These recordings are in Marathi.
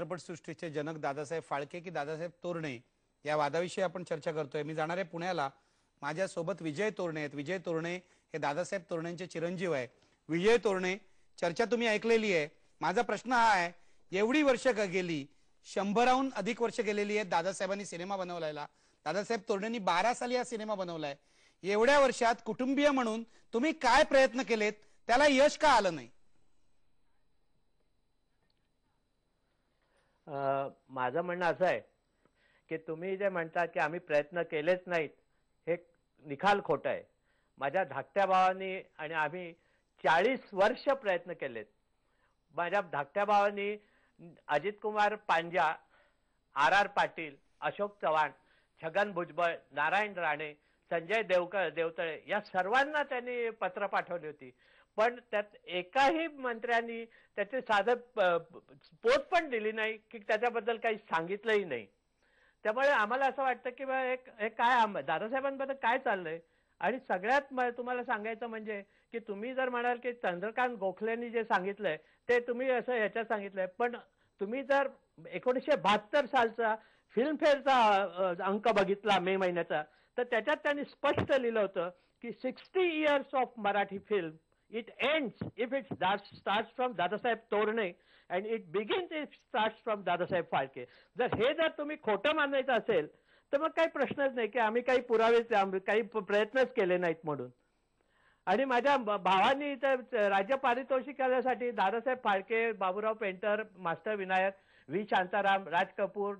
चित्रपटसृष्टीचे जनक दादासाहेब फाळके की दादासाहेब तोरणे या वादाविषयी आपण चर्चा करतोय। मी जाणार आहे पुण्याला, माझ्यासोबत विजय तोरणे आहेत। विजय तोरणे हे दादासाहेब तोरणेंचे चिरंजीव आहे। विजय तोरणे, चर्चा तुम्ही ऐकलेली आहे। माझा प्रश्न हा आहे, एवढी वर्ष गेली, 100हून अधिक वर्ष गेलेली आहेत दादासाहेबांनी सिनेमा बनवलायला। दादासाहेब तोरणेंनी 12 साली हा सिनेमा बनवलाय। एवढ्या वर्षात कुटुंबीय म्हणून तुम्ही काय प्रयत्न केलेत, त्याला यश का आलं नाही? माझं म्हणणं असं आहे की तुम्ही जे म्हणता की आम्ही प्रयत्न केलेच नाहीत, हे निखाल खोटं आहे। माझ्या धाकट्या भावांनी आणि आम्ही 40 वर्ष प्रयत्न केलेत। माझ्या धाकट्या भावांनी अजित कुमार पांजा, आर पाटील, अशोक चव्हाण, छगन भुजबळ, नारायण राणे, संजय देवतळे या सर्वांना त्यांनी पत्र पाठवली होती, पण त्यात एकाही मंत्र्यांनी त्याचे साधं पोच पण दिली नाही की त्याच्याबद्दल काही सांगितलंही नाही। त्यामुळे आम्हाला असं वाटतं की हे काय दादासाहेबांबद्दल काय चाललंय। आणि सगळ्यात तुम्हाला सांगायचं म्हणजे की तुम्ही जर म्हणाल की चंद्रकांत गोखलेंनी जे सांगितलंय ते तुम्ही असं ह्याच्यात सांगितलंय, पण तुम्ही जर 1972 सालचा फिल्मफेअरचा अंक बघितला मे महिन्याचा, तर त्याच्यात त्यांनी स्पष्ट लिहिलं होतं की 60 years of Marathi film, it ends if it starts from Dadasaheb Torane and it begins if it starts from Dadasaheb Phalke. जर तुम्ही खोटं मानायचं असेल तर मग काही प्रश्नच नाही की आम्ही काही काही प्रयत्नच केले नाहीत म्हणून। आणि माझ्या भावांनी इथं राज्य पारितोषिकासाठी Dadasaheb Phalke, Baburao Painter, Master Vinayak, V Shantaram, Raj Kapoor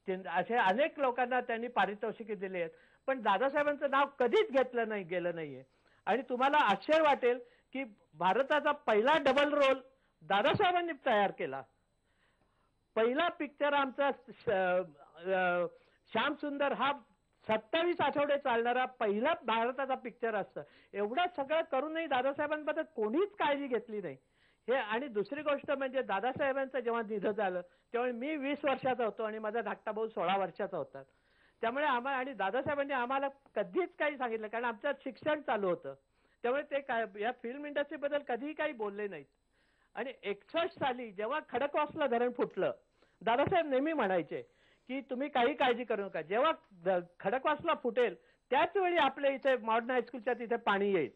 असे अनेक लोकांना त्यांनी पारितोषिके दिली आहेत, पण दादासाहेबांचं नाव कधीच गेलं नाहीये। आणि तुम्हाला आश्चर्य वाटेल की भारताचा पहिला डबल रोल दादासाहेबांनी तयार केला। पहिला पिक्चर आमचा श्याम सुंदर हा 27 आठवडे चालणारा पहिला भारताचा पिक्चर असतं। एवढं सगळं करूनही दादासाहेबांबद्दल कोणीच काळजी घेतली नाही हे। आणि दुसरी गोष्ट म्हणजे दादासाहेबांचं जेव्हा निधन झालं तेव्हा मी 20 वर्षाचा होतो आणि माझा धाकटा भाऊ 16 वर्षाचा होता। त्यामुळे आणि दादासाहेबांनी आम्हाला कधीच काही सांगितलं, कारण आमचं शिक्षण चालू होतं, त्यामुळे ते काय या फिल्म इंडस्ट्रीबद्दल कधीही काही बोलले नाहीत। आणि 61 साली जेव्हा खडकवासला धरण फुटलं, दादासाहेब नेहमी म्हणायचे की तुम्ही काही काळजी करू नका, जेव्हा खडकवासला फुटेल त्याच वेळी आपल्या इथे मॉडर्न हायस्कूलच्या तिथे पाणी येईल।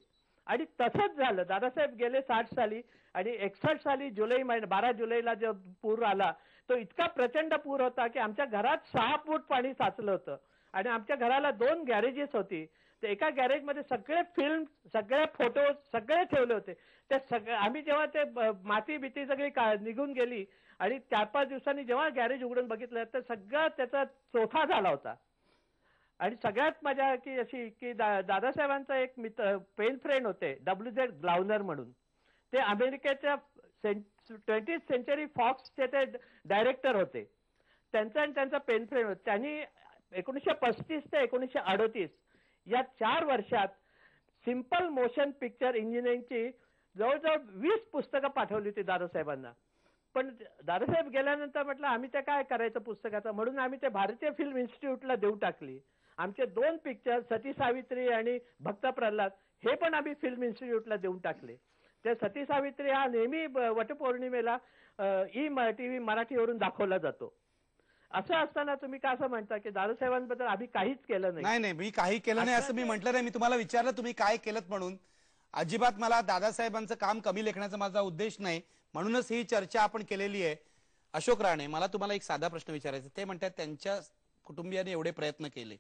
आणि तसंच झालं। दादासाहेब गेले 60 साली आणि 61 साली 12 जुलैला जो पूर आला तो इतका प्रचंड पूर होता की आमच्या घरात 6 फूट पाणी साचलं होतं। आणि आमच्या घराला 2 गॅरेजेस होती, तर एका गॅरेजमध्ये सगळे फिल्म, सगळे फोटो सगळे ठेवले होते। ते सगळे आम्ही जेव्हा ते माती बिती सगळी निघून गेली आणि 4-5 दिवसांनी जेव्हा गॅरेज उघडून बघितलं तर सगळं त्याचा चोथा झाला होता। आणि सगळ्यात मजा की अशी की दादासाहेबांचा एक मित्र पेन फ्रेंड होते WZ ग्लाउनर म्हणून, ते अमेरिकेच्या 20th सेंचुरी फॉक्सचे ते डायरेक्टर होते। त्यांचा पेन फ्रेंड होता। त्यांनी 1935 ते 1938 या 4 वर्षात सिंपल मोशन पिक्चर इंजिनिअरिंगची जवळजवळ 20 पुस्तकं पाठवली होती दादासाहेबांना। पण दादासाहेब गेल्यानंतर म्हटलं आम्ही ते काय करायचं पुस्तकाचं, म्हणून आम्ही ते भारतीय फिल्म इन्स्टिट्यूटला देऊन टाकली। आमचे 2 पिक्चर सती सावित्री आणि भक्त प्रल्हाद हे पण आम्ही फिल्म इन्स्टिट्यूटला देऊन टाकले। ते सती सावित्री हा नेहमी वटपौर्णिमेला TV मराठीवरून दाखवला जातो। असं असताना तुम्ही का असं म्हणता की दादासाहेबांबद्दल आम्ही काहीच केलं नाही? नाही, मी काही केलं नाही असं मी म्हटलं नाही। मी तुम्हाला विचारलं तुम्ही काय केलं म्हणून। अजिबात मला दादासाहेबांचं काम कमी लेखण्याचा माझा उद्देश नाही, म्हणूनच ही चर्चा आपण केलेली आहे। अशोक राणे, मला तुम्हाला एक साधा प्रश्न विचारायचा। ते म्हणतात त्यांच्या कुटुंबियांनी एवढे प्रयत्न केले,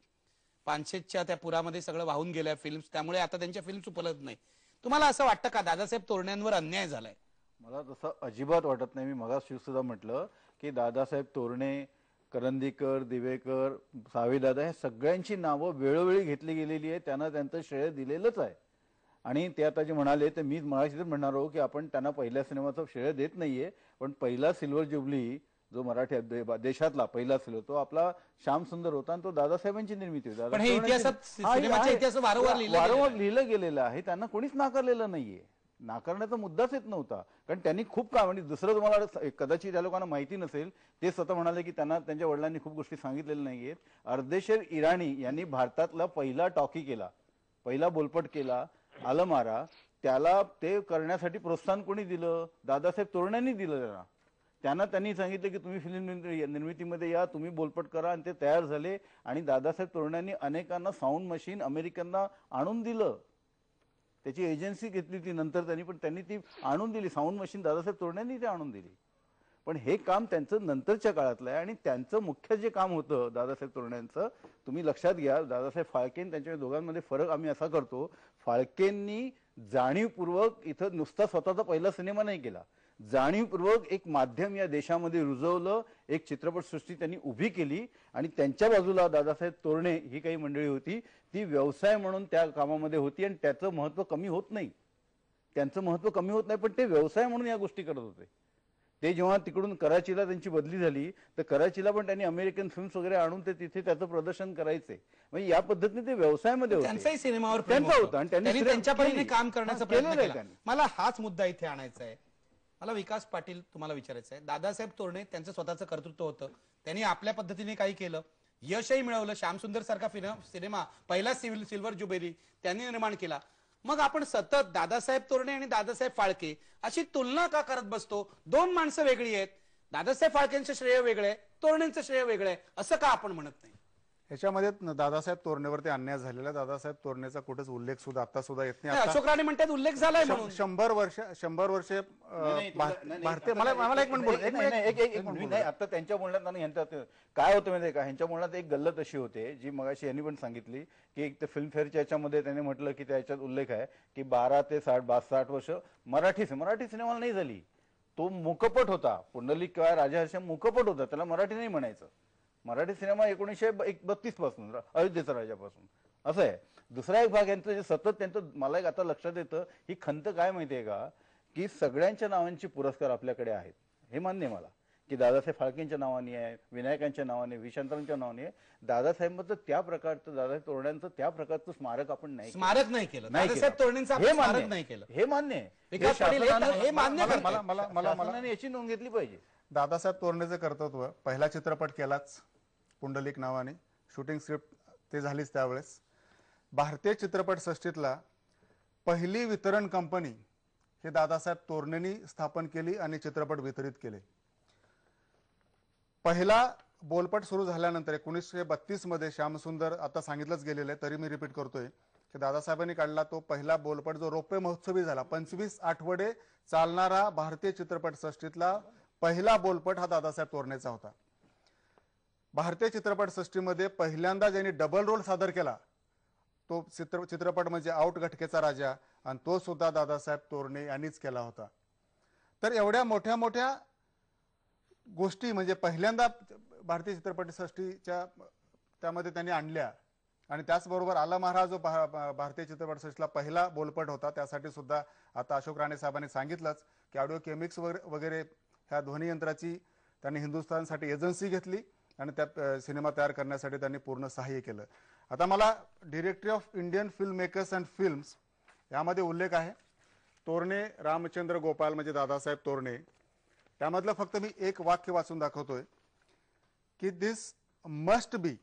500च्या त्या पुरामध्ये सगळं वाहून गेल्या फिल्म्स, त्यामुळे आता त्यांच्या फिल्म्स उपलब्ध नाही। तुम्हाला असं वाटतं का दादासाहेब तोरण्यांवर अन्याय झालाय? मला तसं अजिबात वाटत नाही। मी मगाशी सुद्धा म्हटलं की दादासाहेब तोरणे, करंदीकर, दिवेकर, सावेदादा हे सगळ्यांची नावं वेळोवेळी घेतली गेलेली आहे, त्यांना त्यांचं श्रेय दिलेलंच आहे। आणि ते आता जे म्हणाले ते मी मगाशी म्हणणार हो की आपण त्यांना पहिल्या सिनेमाचं श्रेय देत नाहीये, पण पहिला सिल्वर जुबली जो मराठी देशातला पहिला सिल्वर तो आपला श्याम सुंदर होता आणि तो दादासाहेबांची निर्मिती होती। वारंवार लिहिलं गेलेलं आहे, त्यांना कोणीच नाकारलेलं नाहीये। नाकारण्याचा मुद्दाच येत नव्हता, कारण त्यांनी खूप काम, म्हणजे दुसरं तुम्हाला कदाचित त्या लोकांना माहिती नसेल, ते स्वतः म्हणाले की त्यांना त्यांच्या वडिलांनी खूप गोष्टी सांगितलेल्या नाहीयेत। अर्देशीर इराणी यांनी भारतातला पहिला टॉकी केला, पहिला बोलपट केला आलमारा, त्याला ते करण्यासाठी प्रोत्साहन कोणी दिलं? दादासाहेब तोरण्यांनी दिलं। त्यांनी सांगितलं की तुम्ही फिल्म निर्मितीमध्ये या, तुम्ही बोलपट करा, आणि ते तयार झाले. आणि दादासाहेब तोरण्यांनी अनेकांना साऊंड मशीन अमेरिकनना आणून दिलं. त्याची एजन्सी घेतली ती नंतर त्यांनी ती आणून दिली. साऊंड मशीन दादासाहेब तोरण्यांनी ती आणून दिली. पण हे काम त्यांचं नंतरच्या काळातलं आहे. आणि त्यांचं मुख्य जे काम होतं दादासाहेब तोरण्यांचं, तुम्ही लक्षात घ्या, दादासाहेब फाळके त्यांच्या दोघांमध्ये फरक आम्ही असा करतो, फाळकेंनी जाणीवपूर्वक इथं नुसता स्वतःचा पहिला सिनेमा नाही केला, जाणीवपूर्वक एक माध्यम या देशामध्ये रुजवलं, एक चित्रपटसृष्टी त्यांनी उभी केली. आणि त्यांच्या बाजूला दादासाहेब तोरणे ही काही मंडळी होती, ती व्यवसाय म्हणून त्या कामामध्ये होती. आणि त्याचं महत्त्व कमी होत नाही, त्यांचं महत्त्व कमी होत नाही, पण ते व्यवसाय म्हणून या गोष्टी करत होते. ते जेव्हा तिकडून कराचीला त्यांची बदली झाली, तर कराचीला पण त्यांनी अमेरिकन फिल्म्स वगैरे आणून ते तिथे त्याचं प्रदर्शन करायचे. म्हणजे या पद्धतीने ते व्यवसायामध्ये होते. त्यांचाही सिनेमावर त्यांचा होता आणि त्यांनी त्यांच्या परीने काम करण्याचा प्रयत्न केलेलं आहे केला. त्यांनी. मला हाच मुद्दा इथे आणायचा आहे. मला विकास पाटील तुम्हाला विचारायचं आहे, दादासाहेब तोरणे त्यांचं स्वतःचं कर्तृत्व होतं, त्यांनी आपल्या पद्धतीने काही केलं, यशही मिळवलं. श्यामसुंदर सारखा सिनेमा पहिला सिल्वर ज्युबिली त्यांनी निर्माण केला. मग आपण सतत दादासाहेब तोरणे आणि दादासाहेब फाळके अशी तुलना का करत बसतो? दोन माणसं वेगळी आहेत. दादासाहेब फाळकेंचं श्रेय वेगळं आहे, तोरणेंचं श्रेय वेगळं आहे, असं का आपण म्हणत नाही? ह्याच्यामध्ये दादासाहेब तोरणेवरती अन्याय झालेला आहे. दादासाहेब तोरणेचा कुठेच उल्लेख सुद्धा आता सुद्धा येत नाही. अशोक राणे म्हणतात उल्लेख झालाय म्हणून. 100 वर्षे भारतीय मला एक मिनिट बोल नाही, आता त्यांच्या बोलण्यात आणि यांच्यात काय होतं माहिती का, ह्यांच्या बोलण्यात एक गल्लत अशी होते, जी मगाशी यांनी पण सांगितली, की एक तर फिल्मफेअरच्या याच्यामध्ये त्यांनी म्हटलं की त्याच्यात उल्लेख आहे की 12 ते 60 वर्ष मराठी सिनेमा नाही झाली. तो मुकपट होता, पुंडलिक किंवा राजहर्षम मुकपट होता, त्याला मराठी नाही म्हणायचं. मराठी सिनेमा 1932 पासून, अयोध्येचा राजापासून असं आहे. दुसरा एक भाग यांचं जे सतत त्यांचं मला एक आता लक्षात येतं, ही खंत काय माहितीये का, की सगळ्यांच्या नावांची पुरस्कार आपल्याकडे आहेत, हे मान्य आहे मला, की दादासाहेब फाळकेंच्या नावाने आहे, विनायकांच्या नावाने, विशांतरांच्या नावाने. दादासाहेबांचं त्या प्रकारचं, दादासाहेब तोरण्यांचं त्या प्रकारचं स्मारक आपण नाही केलं. दादासाहेब तोरणेंचं आपण स्मारक नाही केलं, हे मान्य आहे. विकास पाटील हे मान्य करतात. मला याची नोंद घेतली पाहिजे. दादासाहेब तोरणेचं कर्तृत्व, पहिला चित्रपट केलाच पुंडलिक नावाने, शूटिंग स्क्रिप्ट ते झालीच त्यावेळेस. भारतीय चित्रपट सृष्टीतला पहिली वितरण कंपनी हे दादासाहेब तोरणेंनी स्थापन केली आणि चित्रपट वितरित केले. पहिला बोलपट सुरू झाल्यानंतर 1932 मध्ये श्यामसुंदर, आता सांगितलंच गेलेलं आहे तरी मी रिपीट करतोय, की दादासाहेबांनी काढला तो पहिला बोलपट जो रौप्य महोत्सवी झाला. 25 आठवडे चालणारा भारतीय चित्रपट सृष्टीतला पहिला बोलपट हा दादासाहेब तोरणेचा होता. भारतीय चित्रपट सृष्टीमध्ये पहिल्यांदा ज्यांनी डबल रोल सादर केला तो चित्रपट म्हणजे आउट घटकेचा राजा, आणि तो सुद्धा दादासाहेब तोरणे यांनीच केला होता. तर एवढ्या मोठ्या मोठ्या गोष्टी म्हणजे पहिल्यांदा भारतीय चित्रपट सृष्टीच्या त्यामध्ये त्यांनी आणल्या. आणि त्याचबरोबर आला महाराज जो भारतीय चित्रपट सृष्टीला पहिला बोलपट होता, त्यासाठी सुद्धा आता अशोक राणे साहेबांनी सांगितलंच की ऑडिओ केमिक्स वगैरे ह्या ध्वनी यंत्राची त्यांनी हिंदुस्थानसाठी एजन्सी घेतली आणि त्या सिनेमा तयार करण्यासाठी त्यांनी पूर्ण सहाय्य केलं. आता मला directory of Indian film makers and films यामध्ये उल्लेख आहे. तोरणे रामचंद्र गोपाल म्हणजे दादासाहेब तोरणे, त्यामधलं फक्त मी एक वाक्य वाचून दाखवतोय की दिस मस्ट बी,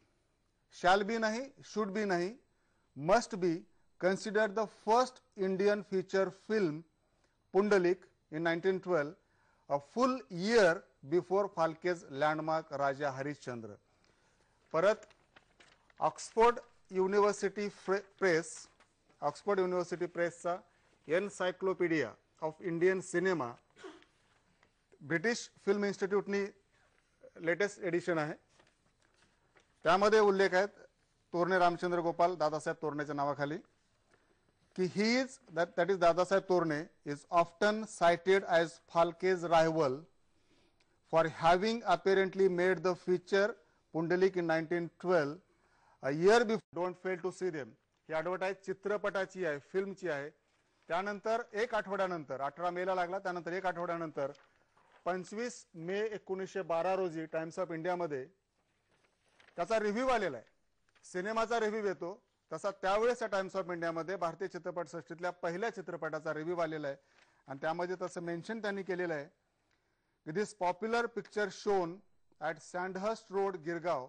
शॅल बी नाही, शुड बी नाही, must be considered the first Indian feature film Pundalik in 1912, a full year before Phalke's landmark Raja Harishchandra. परत ऑक्सफोर्ड युनिव्हर्सिटी प्रेसचा encyclopedia of Indian cinema, British film इन्स्टिट्यूटनी लेटेस्ट एडिशन आहे, त्यामध्ये उल्लेख आहेत तोरणे रामचंद्र गोपाल दादासाहेब तोरणेच्या नावाखाली की he is that is Dadasaheb Torane is often cited as Phalke's rival for having apparently made the feature Pundalik in 1912 a year before. Don't fail to see them. He advertise चित्रपटाची आहे, फिल्मची आहे. त्यानंतर एक आठवड्यानंतर 18 मेला लागला, त्यानंतर एक आठवड्यानंतर 25 मे 1912 रोजी टाइम्स ऑफ इंडियामध्ये त्याचा रिव्ह्यू आलेला आहे. सिनेमाचा रिव्ह्यू येतो तसा त्यावेळेस टाइम्स ऑफ इंडियामध्ये भारतीय चित्रपट सृष्टीतल्या पहिल्या चित्रपटाचा रिव्ह्यू आलेला आहे. आणि त्यामध्ये तसं मेन्शन त्यांनी केलेलं आहे की this popular picture shown at Sandhurst road Girgaon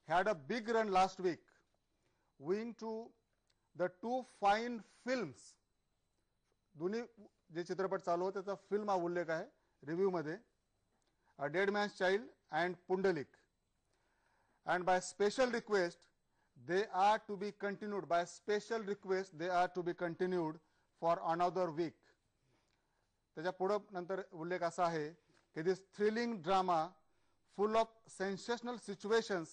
had a big run last week owing to the two fine films. दोन्ही जे चित्रपट चालू होते त्याचा फिल्म हा उल्लेख आहे रिव्ह्यू मध्ये. A Dead Man's Child and Pundalik. And by special request, they are to be continued. By special request, they are to be continued for another week. त्याच्या पुढं नंतर उल्लेख असा आहे की this thrilling drama full of sensational situations,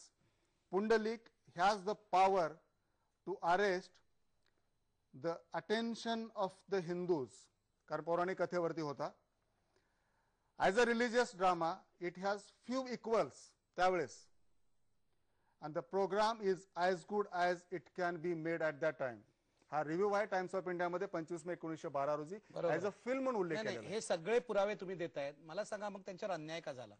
Pundalik has the power to arrest the attention of the Hindus. कारण पौराणिक कथेवरती होता. As a religious drama it has few equals त्यावेळेस. and the program is as good as it can be made at that time. हा रिव्ह्यू आहे टाइम्स ऑफ इंडिया मध्ये 25 मे 1912 रोजी ॲज अ फिल्म म्हणून उल्लेख केलेला. हे सगळे पुरावे तुम्ही देतायत, मला सांगा मग त्यांच्यावर अन्याय का झाला,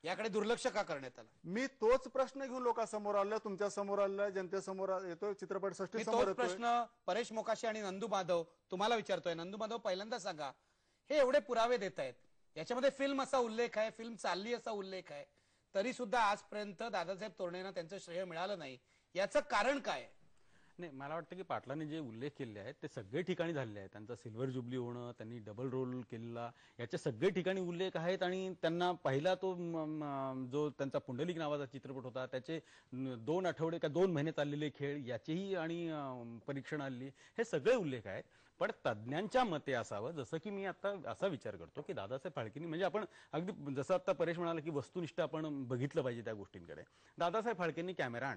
याकडे दुर्लक्ष का करण्यात आलं? मी तोच प्रश्न घेऊन लोकांसमोर आलो, तुमच्या समोर आलो, जनतेसमोर येतोय, चित्रपट सृष्टी समोर तोच प्रश्न परेश मोकाशी आणि नंदू माधव तुम्हाला विचारतोय. नंदू माधव, पहिल्यांदा सांगा, हे एवढे पुरावे देत आहेत, याच्यामध्ये फिल्म असा उल्लेख आहे, फिल्म चालली असा उल्लेख आहे, तरी सुद्धा आजपर्यंत दादासाहेब तोरणेंना त्यांचं श्रेय मिळालं नाही, याचं कारण काय? नाही, मला वाटतं की पाटलांनी जे उल्लेख केले आहेत ते सगळे ठिकाणी झालेले आहेत. त्यांचा सिल्वर जुबली होणं, त्यांनी डबल रोल केलेला, याचे सगळे ठिकाणी उल्लेख आहेत. आणि त्यांना पहिला तो जो त्यांचा पुंडलिक नावाचा चित्रपट होता, त्याचे 2 आठवडे का 2 महिने चाललेले खेळ, याचेही आणि परीक्षण आलेली, हे सगळे उल्लेख आहेत. पण तज्ज्ञांच्या मते असावं, जसं की मी आता असा विचार करतो की दादासाहेब फाळकेंनी, म्हणजे आपण अगदी जसं आता परेश म्हणाला की वस्तुनिष्ठ आपण बघितलं पाहिजे त्या गोष्टींकडे. दादासाहेब फाळकेंनी कॅमेरा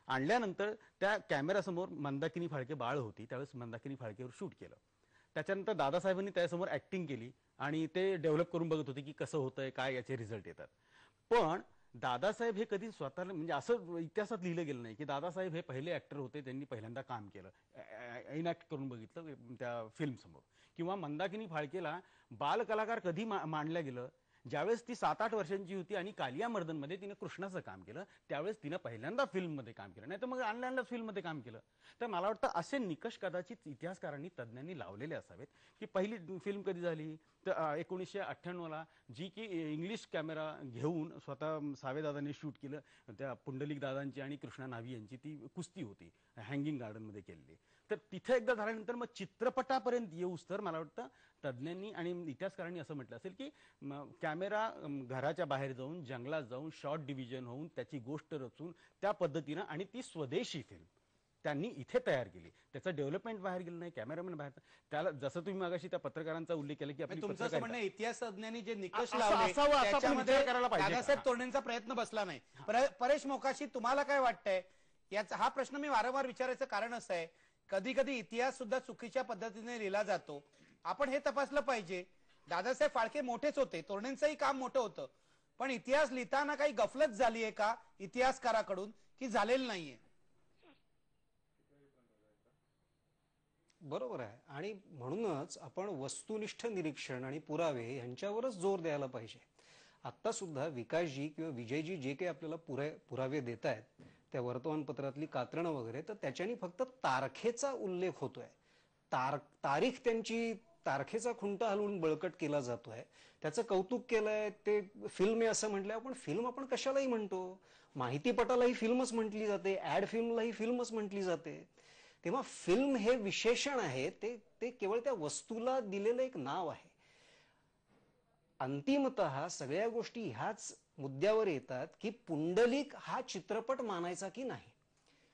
आणल्यानंतर त्या कॅमेरासमोर मंदाकिनी फाळके बाळ होती, त्यावेळेस मंदाकिनी फाळकेवर शूट केलं. त्याच्यानंतर दादासाहेबांनी त्यासमोर ऍक्टिंग केली आणि ते डेव्हलप करून बघत होते की कसं होतंय, काय याचे रिझल्ट येतात. पण दादासाहेब हे कधी स्वतःला, म्हणजे असं इतिहासात लिहिलं गेलं नाही की दादासाहेब हे पहिले ऍक्टर होते, त्यांनी पहिल्यांदा काम केलं, इनॅक्ट करून बघितलं त्या फिल्म समोर. किंवा मंदाकिनी फाळकेला बाल कलाकार कधी मांडलं गेलं, ज्यावेळेस ती 7-8 वर्षांची होती आणि कालिया मर्दनमध्ये तिने कृष्णाचं काम केलं, त्यावेळेस तिनं पहिल्यांदा फिल्ममध्ये काम केलं, नाही तर मग आणल्यानंतर फिल्ममध्ये काम केलं. तर मला वाटतं असे निकष कदाचित इतिहासकारांनी, तज्ज्ञांनी लावलेले असावेत की पहिली फिल्म कधी झाली तर 1998ला, जी की इंग्लिश कॅमेरा घेऊन स्वतः सावेदादांनी शूट केलं. त्या पुंडलिक दादांची आणि कृष्णा नाव्ही यांची ती कुस्ती होती, हँगिंग गार्डनमध्ये केलेली. तर तिथे एकदा झाल्यानंतर मग चित्रपटापर्यंत येऊस तर मला वाटतं तज्ज्ञांनी आणि इतिहासकारांनी असं म्हटलं असेल की कॅमेरा घराच्या बाहेर जाऊन, जंगलात जाऊन, शॉर्ट डिव्हिजन होऊन, त्याची गोष्ट रचून त्या पद्धतीनं, आणि ती स्वदेशी फिल्म त्यांनी इथे तयार केली. त्याचं डेव्हलपमेंट बाहेर गेलं नाही, कॅमेरामॅन बाहेर. त्याला जसं तुम्ही मगाशी त्या पत्रकारांचा उल्लेख केला की आपली तुमचं असं म्हणणं इतिहास तज्ञांनी जे निकष असं लावले त्याच्यामध्ये करायला पाहिजे. दादासाहेब तोरणेंचा प्रयत्न बसला नाही. परेश मोकाशी, तुम्हाला काय वाटतंय? याचा हा प्रश्न मी वारंवार विचारायचं कारण असं आहे, कधी कधी इतिहास सुद्धा चुकीच्या पद्धतीने लिहिला जातो. आपण हे तपासलं पाहिजे. दादासाहेब फाळके मोठेच होते, तोरणेंचंही काम मोठं होतं, पण इतिहास लिहिताना काही गफलत झाली आहे का इतिहासकाराकडून, की झालेलं नाहीये? बरोबर आहे. आणि म्हणूनच आपण वस्तुनिष्ठ निरीक्षण आणि पुरावे यांच्यावरच जोर द्यायला पाहिजे. आता सुद्धा विकासजी किंवा विजयजी जे काही आपल्याला पुरावे देत आहेत, त्या वर्तमानपत्रातली कात्रणं वगैरे, तर त्याच्यानी फक्त तारखेचा उल्लेख होतोय. तारीख त्यांची तारखेचा खुंट हलवून बळकट केला जातोय. त्याचं कौतुक केलंय, ते फिल्म आहे असं म्हटलंय. आपण फिल्म आपण कशालाही म्हणतो, माहितीपटालाही फिल्मच म्हटली जाते, ऍड फिल्मलाही फिल्मच म्हटली जाते. तेव्हा फिल्म हे विशेषण आहे, ते केवळ त्या वस्तूला दिलेलं एक नाव आहे. अंतिमतः सगळ्या गोष्टी ह्याच मुद्द्यावर येतात की पुंडलिक हा चित्रपट मानायचा की नाही,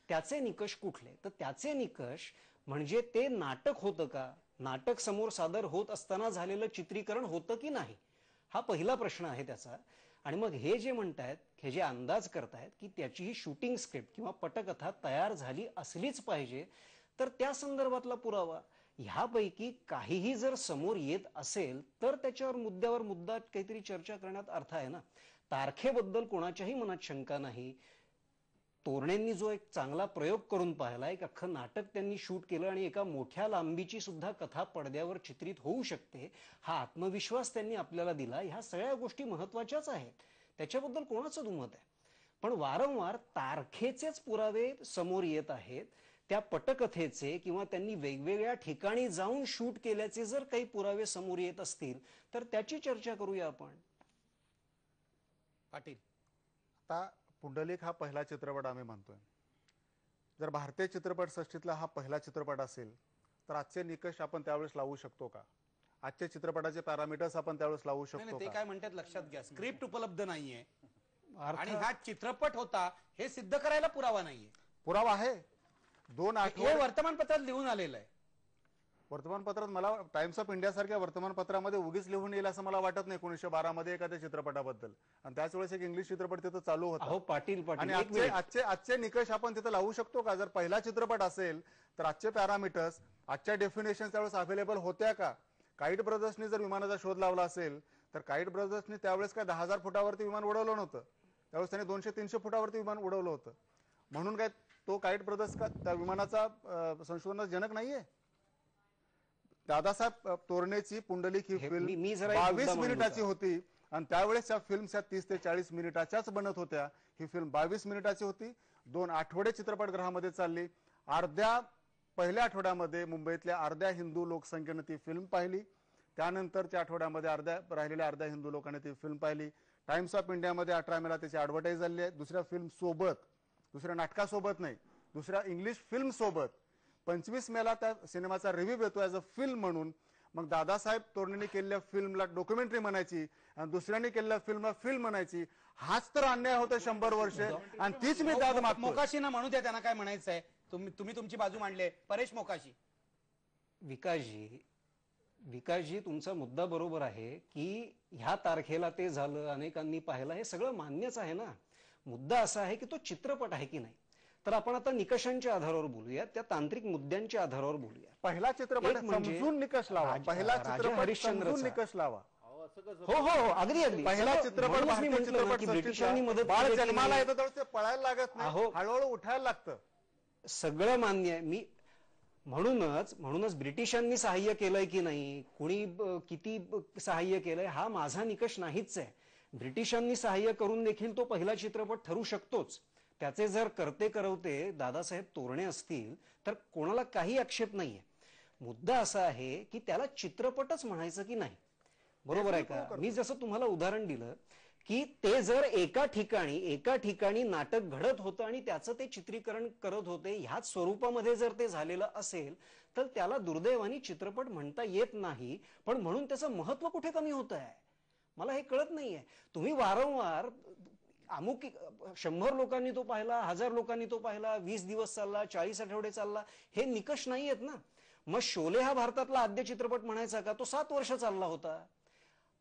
त्याचे निकष कुठले. तर त्याचे निकष म्हणजे ते नाटक होतं का, नाटक समोर सादर होत असताना झालेलं चित्रीकरण होतं की नाही, हा पहिला प्रश्न आहे त्याचा. आणि मग हे जे म्हणतायत, हे जे अंदाज करतायत की त्याची ही शूटिंग स्क्रिप्ट किंवा पटकथा तयार झाली असलीच पाहिजे, तर त्या संदर्भातला पुरावा ह्यापैकी काहीही जर समोर येत असेल तर त्याच्यावर मुद्द्यावर मुद्दा काहीतरी चर्चा करण्यात अर्थ आहे ना. तारखेबद्दल कोणाच्याही मनात शंका नाही. तोरणेंनी जो एक चांगला प्रयोग करून पाहिला, एक अख्खं नाटक त्यांनी शूट केलं आणि एका मोठ्या लांबीची सुद्धा कथा पडद्यावर चित्रित होऊ शकते, हा आत्मविश्वास त्यांनी आपल्याला दिला. ह्या सगळ्या गोष्टी महत्वाच्याच आहेत, त्याच्याबद्दल कोणाचं दुमत आहे. पण वारंवार तारखेचेच पुरावे समोर येत आहेत. त्या पटकथेचे किंवा त्यांनी वेगवेगळ्या ठिकाणी जाऊन शूट केल्याचे जर काही पुरावे समोर येत असतील तर त्याची चर्चा करूया आपण. पाटील, आता पुंडलिक हा पहिला चित्रपट आम्ही म्हणतोय. जर भारतीय चित्रपट सृष्टीतला हा पहिला चित्रपट असेल तर आजचे निकष आपण त्यावेळेस लावू शकतो का? आजचे चित्रपटाचे पॅरामीटर्स आपण त्यावेळेस लावू नाही, शकतो नाही, ते का? काय म्हणतात लक्षात घ्या, स्क्रिप्ट उपलब्ध नाहीये अर्थ- आणि हा चित्रपट होता हे सिद्ध करायला पुरावा नाहीये. पुरावा आहे. 2 हे आठवडे वर्तमानपत्रात लिहून आलेलं आहे. वर्तमानपत्रात मला टाइम्स ऑफ इंडिया सारख्या वर्तमानपत्रामध्ये उगीच लिहून येईल असं मला वाटत नाही 1912 मध्ये एखाद्या चित्रपटाबद्दल. आणि त्याच वेळेस एक इंग्लिश चित्रपट तिथं चालू होता. अहो पाटील आणि एक आजचे मिनिट. आजचे आजचे निकष आपण तिथे लावू शकतो का? जर पहिला चित्रपट असेल तर आजचे पॅरामीटर्स आजच्या डेफिनेशन त्यावेळेस अवेलेबल होत्या का? काईट ब्रदर्सनी जर विमानाचा शोध लावला असेल तर काईट ब्रदर्सनी त्यावेळेस काय 10,000 फुटावरती विमान उडवलं नव्हतं. त्यावेळेस त्यांनी 200-300 फुटावरती विमान उडवलं होतं. म्हणून काय तो काईट ब्रदर्स का त्या विमानाचा संशोधनाचा जनक नाहीये? दादासाहेब तोरणेची पुंडलिक ही फिल्म मी जरा एक 22 मुद्दा मांडू मिनिटाची का? होती आणि त्यावेळेस त्या फिल्म्स 30 ते 40 मिनिटाच्याच बनत होत्या. ही फिल्म 22 मिनिटाची होती. 2 आठवडे चित्रपटगृहामध्ये चालली. पहिल्या आठवड्यामध्ये मुंबईतल्या अर्ध्या हिंदू लोकसंख्येनं ती फिल्म पाहिली. त्यानंतरच्या आठवड्यामध्ये राहिलेल्या अर्ध्या हिंदू लोकांनी ती फिल्म पाहिली. टाइम्स ऑफ इंडियामध्ये 18 मेला त्याची ऍडव्हर्टाईज झाली आहे. दुसऱ्या फिल्म सोबत, दुसऱ्या नाटकासोबत नाही, दुसऱ्या इंग्लिश फिल्म सोबत 25 मेला त्या सिनेमाचा रिव्ह्यू येतो ऍज अ फिल्म म्हणून. मग दादासाहेब तोरणेंनी केलेल्या फिल्मला डॉक्युमेंटरी म्हणायची आणि दुसऱ्यांनी केलेल्या फिल्मला फिल्म म्हणायची. हाच तर अन्याय होता 100 वर्ष. आणि तीच मी दाद मागतो. मोकाशी ना म्हणू द्या, त्यांना काय म्हणायचं आहे. तुम्ही तुमची बाजू मांडली. परेश मोकाशी. विकासजी तुमचा मुद्दा बरोबर आहे की ह्या तारखेला ते झालं, अनेकांनी पाहिलं, हे सगळं मान्यच आहे ना. मुद्दा असा आहे की तो चित्रपट आहे की नाही. तर आपण आता निकषांच्या आधारावर बोलूया, त्या तांत्रिक मुद्द्यांच्या आधारावर बोलूया. पहिला चित्रपट एक म्हणजे समजून निकष लावा. पहिला राजा चित्रपट हरिश्चंद्रचा. समजून निकष लावा. हो अगदी पहिला चित्रपट म्हणूनच मी भारतीय म्हटलं ना चित्रपट की ब्रिटिशांनी सृष्टीचा मदत बाळ केली की जन्माला नाही. येतं त्यावेळेस ते पळायला लागत नाही, अहो. हळूहळू उठायला लागतं. सगळं मान्य आहे. मी म्हणूनच ब्रिटिशांनी सहाय्य केलंय की नाही, कुणी किती सहाय्य केलंय, हा माझा निकष नाहीच आहे. ब्रिटिशांनी सहाय्य करून देखील तो पहिला चित्रपट ठरू शकतोच. त्याचे जर करते करवते दादासाहेब तोरणे असतील तर कोणाला काही आक्षेप नाहीये. मुद्दा असा आहे की त्याला चित्रपटच म्हणायचं की नाही. बरोबर आहे का? मी जसं तुम्हाला उदाहरण दिलं की ते जर एका ठिकाणी नाटक घडत होतं आणि त्याचं ते चित्रीकरण करत होते, ह्याच स्वरूपामध्ये जर ते झालेलं असेल तर त्याला दुर्दैवाने चित्रपट म्हणता येत नाही. पण म्हणून त्याचं महत्व कुठे कमी होत आहे मला हे कळत नाहीये. तुम्ही वारंवार अमुक 100 लोकांनी तो पाहिला, 1000 लोकांनी तो पाहिला, 20 दिवस चालला, 40 आठवडे चालला, हे निकष नाही आहेत ना. मग शोले हा भारतातला आद्य चित्रपट म्हणायचा का? तो 7 वर्ष चालला होता.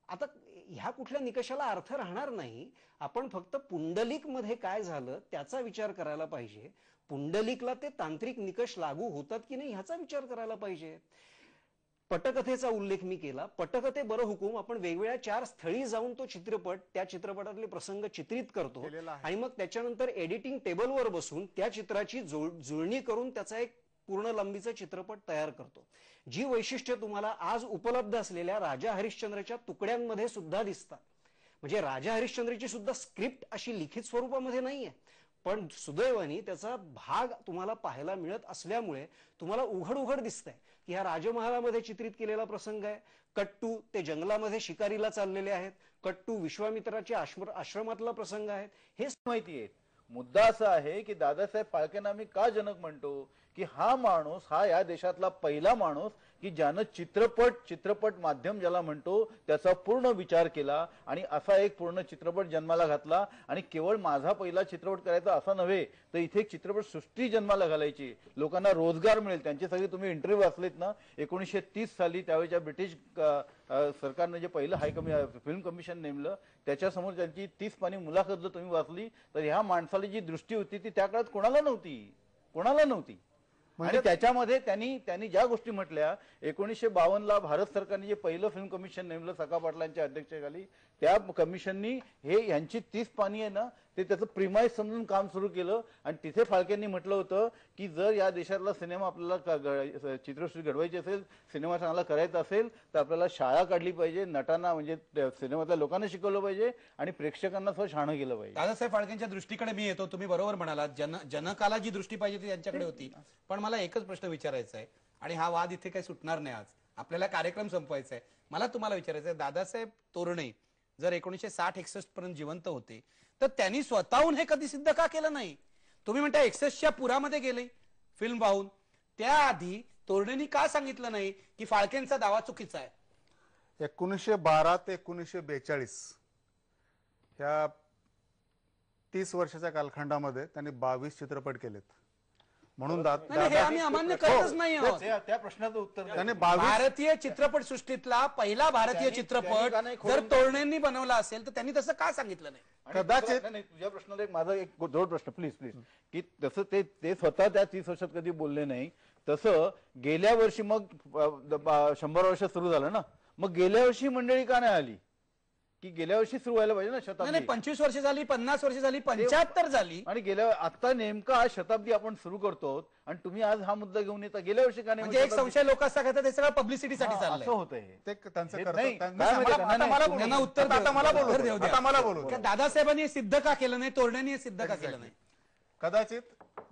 आता ह्या कुठल्या निकषाला अर्थ राहणार नाही. आपण फक्त पुंडलिक मध्ये काय झालं त्याचा विचार करायला पाहिजे. पुंडलिकला ते तांत्रिक निकष लागू होतात की नाही ह्याचा विचार करायला पाहिजे. पटकथेचा उल्लेख मी केला. पटकथे बरं हुकूम आपण वेगवेगळ्या 4 स्थळी जाऊन तो चित्रपट, त्या चित्रपटातले प्रसंग चित्रित करतो आणि मग त्याच्यानंतर एडिटिंग टेबलवर बसून त्या चित्राची जुळणी करून त्याचा एक पूर्ण लांबीचा चित्रपट तयार करतो. जी वैशिष्ट्य तुम्हाला आज उपलब्ध असलेल्या राजा हरिश्चंद्रच्या तुकड्यांमध्ये सुद्धा दिसतात. म्हणजे राजा हरिश्चंद्रची सुद्धा स्क्रिप्ट अशी लिखित स्वरूपामध्ये नाहीये, पण सुदैवाने त्याचा भाग तुम्हाला पाहायला मिळत असल्यामुळे तुम्हाला उघड दिसतंय की हा राजमहालामध्ये चित्रित केलेला प्रसंग आहे. कट्टू ते जंगलामध्ये शिकारीला चाललेले आहेत. कट्टू विश्वामित्राच्या आश्रमातला प्रसंग आहे. हे माहिती आहे. मुद्दा असा आहे की दादासाहेब फाळकेंना आम्ही का जनक म्हणतो की हा माणूस हा या देशातला पहिला माणूस की ज्यानं चित्रपट माध्यम ज्याला म्हणतो त्याचा पूर्ण विचार केला आणि असा एक पूर्ण चित्रपट जन्माला घातला. आणि केवळ माझा पहिला चित्रपट करायचा असा नव्हे तर इथे एक चित्रपट सृष्टी जन्माला घालायची, लोकांना रोजगार मिळेल. त्यांचे सगळे तुम्ही इंटरव्ह्यू वाचलेत ना. 1930 साली त्यावेळेच्या ब्रिटिश सरकारनं जे पहिलं फिल्म कमिशन नेमलं त्याच्यासमोर त्यांची 30 पानी मुलाखत जर तुम्ही वाचली तर ह्या माणसाला जी दृष्टी होती ती त्या काळात कोणाला नव्हती. आणि त्याच्यामध्ये त्यांनी ज्या गोष्टी म्हटल्या 1952ला भारत सरकारने जे पहिलं फिल्म कमिशन नेमलं सखा पाटलांच्या अध्यक्षतेखाली, त्या कमिशननी यांची 30 पानी आहे ना ते त्याचं प्रिमाइस समजून काम सुरू केलं. आणि तिथे फाळकेंनी म्हटलं होतं की जर या देशातला सिनेमा आपल्याला चित्रसृष्टी घडवायची असेल, सिनेमा चांगला करायचा असेल तर आपल्याला शाळा काढली पाहिजे, नटांना म्हणजे सिनेमातल्या लोकांना शिकवलं पाहिजे आणि प्रेक्षकांना स्वतः शहाणं केलं पाहिजे. दादासाहेब फाळकेंच्या दृष्टीकडे मी येतो. तुम्ही बरोबर म्हणालात, जनकाला जी दृष्टी पाहिजे ती त्यांच्याकडे होती. पण मला एकच प्रश्न विचारायचा आहे आणि हा वाद इथे काही सुटणार नाही. आज आपल्याला कार्यक्रम संपवायचा आहे. मला तुम्हाला विचारायचं आहे, दादासाहेब तोरणे जर 1960-61 पर्यंत जिवंत होते तर त्यांनी स्वतःहून हे कधी सिद्ध का केलं नाही? तुम्ही म्हणता 61च्या पुरामध्ये गेले फिल्म पाहून, त्याआधी तोरणेंनी का सांगितलं नाही की फाळकेंचा दावा चुकीचा आहे? 1912 ते 1942 ह्या 30 वर्षाच्या कालखंडामध्ये त्यांनी 22 चित्रपट केलेत. म्हणून नाही, हे आम्ही अमान्य करतच नाही आहोत. त्या प्रश्नाचं उत्तर त्यांनी 22 भारतीय चित्रपट सृष्टीतला पहिला भारतीय चित्रपट जर तोरण्यांनी बनवला असेल तर त्यांनी तसं का सांगितलं नाही? कदाचित तुझ्या प्रश्नाला एक माझा एक जोड प्रश्न प्लीज की तसं ते स्वतः त्या 30 वर्षात कधी बोलले नाही. तसं गेल्या वर्षी मग 100 वर्ष सुरू झालं ना, मग गेल्या वर्षी मंडळी का नाही आली? की गेल्या वर्षी सुरू व्हायला पाहिजे ना शताब्दी. नाही, 25 वर्ष झाली, 50 वर्ष झाली, 75 झाली. आणि गेल्या आता नेमका आज शताब्दी आपण सुरू करतो आणि तुम्ही आज हा मुद्दा घेऊन येता. गेल्या वर्षी का नाही? म्हणजे एक संशय लोक असा करतात, हे सगळं पब्लिसिटीसाठी असं चाललंय. होतंय हे. ते त्यांचं नाही, कर्तव्य. काय त्यांचं- माहिती का? आता मला बोलू त्यांना दे. उत्तर आता मला देऊ बोलू द्या. दे. आता मला बोलू दे. का दादासाहेबांनी हे सिद्ध का केलं नाही, तोरण्यांनी हे सिद्ध का केलं नाही? कदाचित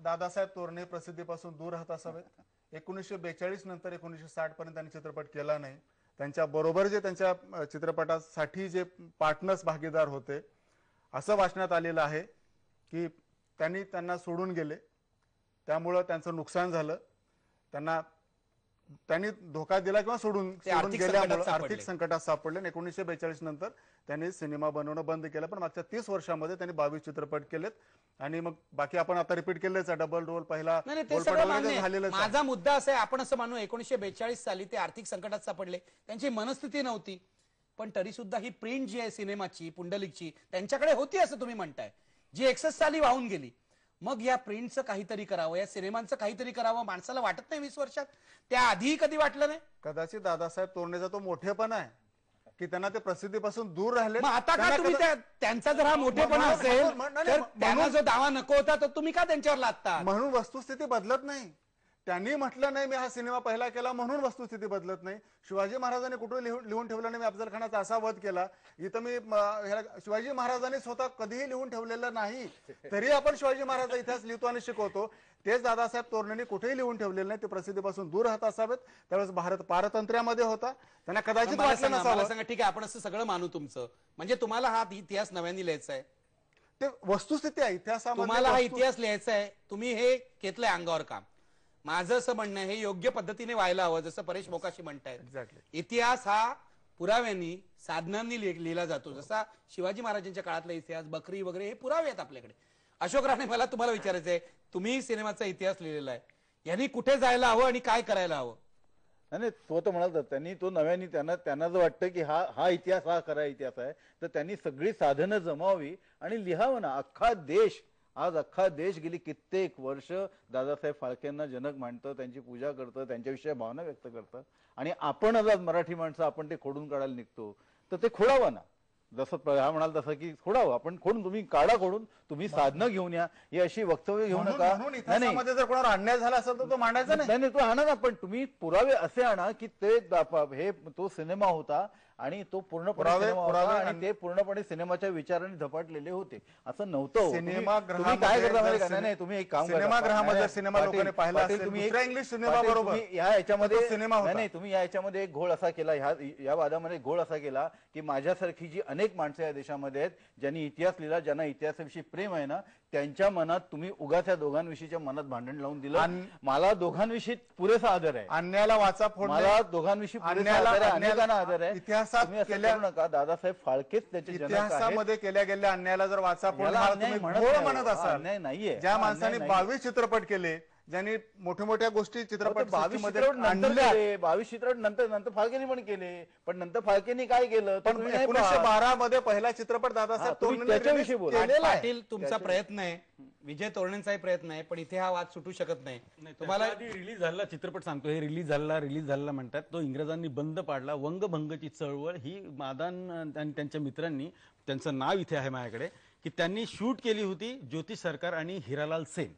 दादासाहेब तोरणे प्रसिद्धीपासून दूर राहत असावेत. 1942 नंतर 1960 पर्यंत त्यांनी चित्रपट केला नाही. त्यांच्या बरोबर जे त्यांच्या चित्रपटासाठी जे पार्टनर्स भागीदार होते, असं वाचण्यात आलेलं आहे की त्यांना सोडून गेले, त्यामुळं त्यांचं नुकसान झालं. त्यांनी धोका दिला किंवा सोडून आर्थिक गेल्यामुळे संकटात आर्थिक संकटात सापडले. 1942 नंतर त्यांनी सिनेमा बनवणं बंद केलं. पण मागच्या 30 वर्षामध्ये त्यांनी 22 चित्रपट केलेत. आणि मग बाकी आपण आता रिपीट केलेच आहे. डबल रोल पहिला नाही, ते रोल सगळं पटवला मान्य आहे. झालेलंच आहे. माझा मुद्दा असा आहे, आपण असं मानू 1942 साली ते आर्थिक संकटात सापडले, त्यांची मनस्थिती नव्हती, पण तरी सुद्धा ही प्रिंट जी आहे सिनेमाची, पुंडलिकची, त्यांच्याकडे होती असं तुम्ही म्हणताय, जी 61 साली वाहून गेली. मग या प्रिंटचं काहीतरी करावं, या सिनेमांचं काहीतरी करावं माणसाला वाटत नाही 20 वर्षात? त्या आधीही कधी वाटलं नाही? कदाचित दादासाहेब तोरण्याचा तो मोठेपणा आहे की त्यांना ते प्रसिद्धीपासून दूर राहिले. मग आता का तुम्ही त्यांचा जर हा मोठेपणा असेल तर त्यांना जो दावा नको होता तर तुम्ही का त्यांच्यावर लादता? म्हणून वस्तुस्थिती बदलत नाही. त्यांनी म्हटलं नाही मी हा सिनेमा पहिला केला म्हणून वस्तुस्थिती बदलत नाही. शिवाजी महाराजांनी कुठे लिहून ठेवलं नाही मी अफजल खानाचा असा वध केला. इथं मी शिवाजी महाराजांनी स्वतः कधीही लिहून ठेवलेलं नाही, तरी आपण शिवाजी महाराजांचा इतिहास लिहितो आणि शिकवतो. तेच दादासाहेब तोरण्यांनी कुठेही लिहून ठेवलेलं नाही. ते प्रसिद्धीपासून दूर राहत असावेत. त्यावेळेस भारत पारतंत्र्यामध्ये होता. त्यांना कदाचित वाटलं नसावं. सांगा, ठीक आहे, आपण असं सगळं मानू तुमचं, म्हणजे तुम्हाला हा इतिहास नव्याने लिहायचा आहे, ते वस्तुस्थिती आहे इतिहासामध्ये. तुम्हाला हा इतिहास लिहायचा आहे, तुम्ही हे घेतलंय अंगावर काम. माझं असं म्हणणं आहे, हे योग्य पद्धतीने व्हायला हवं, जसं परेश मोकाशी म्हणतायत. एक्झॅक्टली. इतिहास हा पुराव्यांनी, साधनांनी लिहिला जातो. जसा शिवाजी महाराजांच्या काळातला इतिहास, बकरी वगैरे हे पुरावे आहेत आपल्याकडे. अशोक राणे, मला तुम्हाला विचारायचं आहे, तुम्ही सिनेमाचा इतिहास लिहिलेला आहे, यांनी कुठे जायला हवं आणि काय करायला हवं? नाही, तो तर म्हणाल त्यांनी तो नव्याने त्यांना जर वाटतं की हा इतिहास हा खरा इतिहास आहे, तर त्यांनी सगळी साधनं जमावी आणि लिहावं ना. अख्खा देश गेली कित्येक वर्ष दादासाहेब फाळकेंना जनक मानतं, त्यांची पूजा करतं, त्यांच्याविषयी भावना व्यक्त करतं. आणि आपण आज मराठी माणसं आपण ते खोडून काढायला निघतो, तर ते खोडावं ना. जसं हा म्हणाल तसं की खोडावं, आपण खोडून, तुम्ही काढा खोडून, तुम्ही साधनं घेऊन या, ही अशी वक्तव्य घेऊ नका. इतिहासामध्ये जर कोणावर अन्याय झाला असेल तर तो मांडायचा नाही. नाही, तो आणा ना, पण तुम्ही पुरावे असे आणा की हे तो सिनेमा होता आणि तो पूर्णपणे आणि ते पूर्णपणे सिनेमाच्या विचाराने झपाटलेले होते, असं नव्हतं. सिनेमागृहामध्ये काय करता माहिती का? नाही, तुम्ही एक काम करा. सिनेमागृहामध्ये सिनेमा लोकांनी पाहिला असेल, तुम्ही दुसऱ्या इंग्लिश सिनेमा बरोबर याच्यामध्ये सिनेमा होता. नाही, तुम्ही याच्यामध्ये एक घोळ असा केला, या वादामध्ये घोळ असा केला की माझ्यासारखी जी अनेक माणसं या देशामध्ये आहेत, ज्यांनी इतिहास लिहिला, ज्यांना इतिहासाविषयी प्रेम आहे ना, त्यांच्या मनात तुम्ही उगाच या दोघांविषयीच्या मनात भांडण लावून दिलं. मला दोघांविषयी पुरेसा आदर आहे. अन्यायाला वाचा फोडणे, मला दोघांविषयी पुरेसा आदर आहे, अनेकांना आदर आहे. इतिहासात तुम्ही असं करू नका. दादासाहेब फाळकेच त्याचे जनक आहेत. इतिहासामध्ये केल्या गेलेल्या अन्यायाला जर वाचा फोडणे तुम्ही घोळ म्हणत असाल, अन्याय नाहीये. ज्या माणसाने 22 चित्रपट केले, ज्यांनी मोठ्या मोठ्या गोष्टी चित्रपट 22 चित्रपट नंतर फाळकेनी पण केले, पण नंतर फाळकेनी काय केलं? पण 1912 मध्ये पहिला चित्रपट दादासाहेब तुम्ही त्याच्याविषयी बोला. केलेला आहे. पाटील, तुमचा प्रयत्न आहे, विजय तोरण्यांचाही प्रयत्न आहे, पण इथे हा वाद सुटू शकत नाही. तुम्हाला रिलीज झाला चित्रपट सांगतो, हे रिलीज झाला म्हणतात, तो इंग्रजांनी बंद पाडला. वंगभंगची चळवळ ही मादान आणि त्यांच्या मित्रांनी, त्यांचं नाव इथे आहे माझ्याकडे, की त्यांनी शूट केली होती ज्योतिष सरकार आणि हिरालाल सेन.